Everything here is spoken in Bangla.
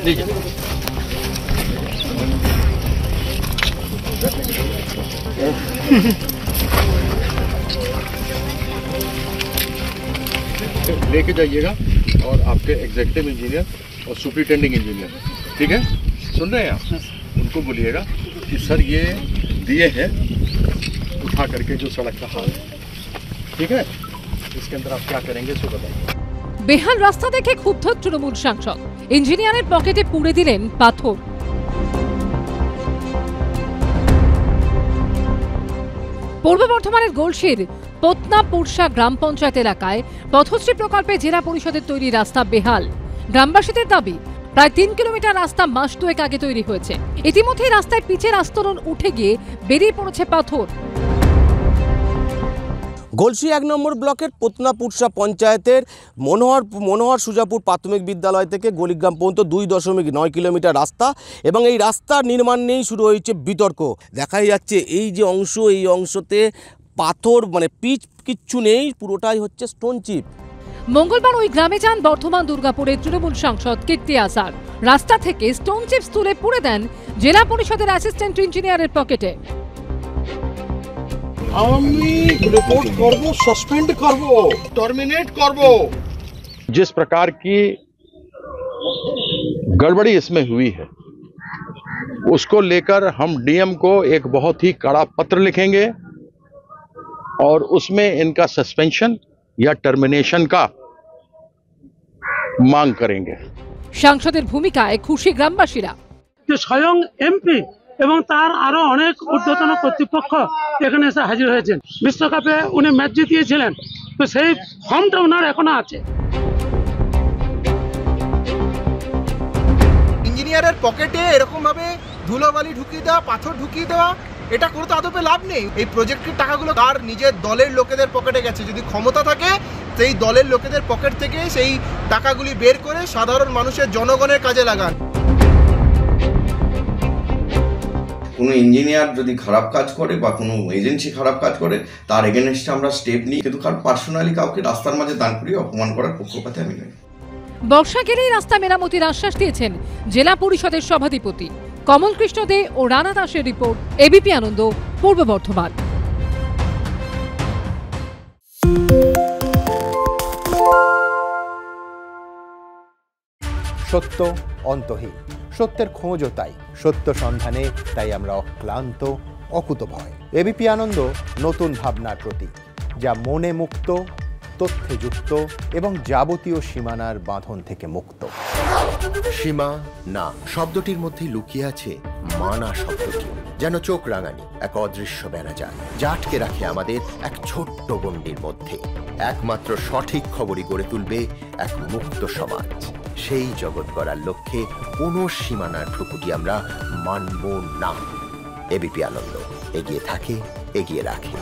ठीक है। लेके जाइएगा और आपके एग्जीक्यूटिव इंजीनियर और सुपरिटेंडिंग इंजीनियर, ठीक है, सुन रहे हैं आप, उनको बोलिएगा कि सर ये दिए हैं उठा करके जो सड़क का हाल है, ठीक है, इसके अंदर आप क्या करेंगे इसको बताइए। বেহাল রাস্তা দেখে ক্ষুব্ধ তৃণমূল সাংসদ, ইঞ্জিনিয়ারের পকেটে পুড়ে দিলেন পাথর। পূর্ব বর্ধমানের গলসির পত্নাপুরসা গ্রাম পঞ্চায়েত এলাকায় পথশ্রী প্রকল্পে জেলা পরিষদের তৈরি রাস্তা বেহাল। গ্রামবাসীদের দাবি, প্রায় 3 কিলোমিটার রাস্তা মাস দুয়েক আগে তৈরি হয়েছে, ইতিমধ্যেই রাস্তায় পিচের আস্তরণ উঠে গিয়ে বেরিয়ে পড়েছে পাথর। গলসি 1 নম্বর ব্লকের পত্নাপুরসা পঞ্চায়েতের মনোহর সুজাপুর প্রাথমিক বিদ্যালয় থেকে গলিগ্রাম পর্যন্ত 2.9 কিলোমিটার রাস্তা, এবং এই রাস্তার নির্মাণ নিয়েই শুরু হয়েছে বিতর্ক। দেখাই যাচ্ছে এই যে অংশ, এই অংশতে পাথর মানে পিচ কিচ্ছু নেই, পুরোটাই হচ্ছে স্টোন চিপ। মঙ্গলবার ওই গ্রামে যান বর্ধমান দুর্গাপুরের তৃণমূল সাংসদ কীর্তি আসাদ। রাস্তা থেকে স্টোন চিপস তুলে পুড়ে দেন জেলা পরিষদের অ্যাসিস্ট্যান্ট ইঞ্জিনিয়ারের পকেটে। আমি रिपोर्ट करब, सस्पेंड करब, टर्मिनेट करब। जिस प्रकार की गड़बड़ी इसमें हुई है उसको लेकर हम डीएम को एक बहुत ही कड़ा पत्र लिखेंगे और उसमें इनका सस्पेंशन या टर्मिनेशन का मांग करेंगे। সাংসদের ভূমিকায় খুশি গ্রামবাসীরা। স্বয়ং এমপি এবং তার আরো অনেক ঊর্ধ্বতন কর্তৃপক্ষ এখানে এসে হাজির হয়েছেন। বিশ্বকাপে উনি ম্যাচ জিতিয়েছিলেন, তো সেই ফর্মটা ওনার এখনো আছে। ইঞ্জিনিয়ারের পকেটে এরকম ভাবে ধুলোবালি ঢুকিয়ে দেওয়া, পাথর ঢুকিয়ে দেওয়া, এটা করে তো আদপে লাভ নেই। এই প্রজেক্টের টাকাগুলো তার নিজের দলের লোকেদের পকেটে গেছে। যদি ক্ষমতা থাকে সেই দলের লোকেদের পকেট থেকে সেই টাকাগুলি বের করে সাধারণ মানুষের জনগণের কাজে লাগান। কোনো ইঞ্জিনিয়ার যদি খারাপ কাজ করে বা কোনো এজেন্সি খারাপ কাজ করে তার এগেনস্টে আমরা স্টেপ নিই, কিন্তু কারণ পার্সোনালি কাউকে রাস্তার মাঝে দান করিয়ে অপমান করার পক্ষপাতে আমি নই। বর্ষা গেলেই রাস্তা মেরামতির আশ্বাস দিয়েছেন জেলা পরিষদের সভাধিপতি কমল কৃষ্ণ দে ও রানা দাসের রিপোর্ট, এবিপি আনন্দ, পূর্ব বর্ধমান। সত্য অন্তহীন, সত্যের খোঁজও তাই, সত্য সন্ধানে তাই আমরা অক্লান্ত, অকুতভয়। এবিপি আনন্দ নতুন ভাবনার প্রতীক, যা মনে মুক্ত, তথ্যে যুক্ত এবং যাবতীয় সীমানার বাঁধন থেকে মুক্ত। সীমা না শব্দটির মধ্যে লুকিয়ে আছে মানা শব্দটি, যেন চোখ রাঙানি এক অদৃশ্য ব্যানাজার, যা আটকে রাখে আমাদের এক ছোট্ট গণ্ডির মধ্যে। একমাত্র সঠিক খবরই গড়ে তুলবে এক মুক্ত সমাজ। সেই জগৎ গড়ার লক্ষ্যে কোনো সীমানার ঠুকুটি আমরা মানব না। এবিপি আনন্দ এগিয়ে থাকে, এগিয়ে রাখে।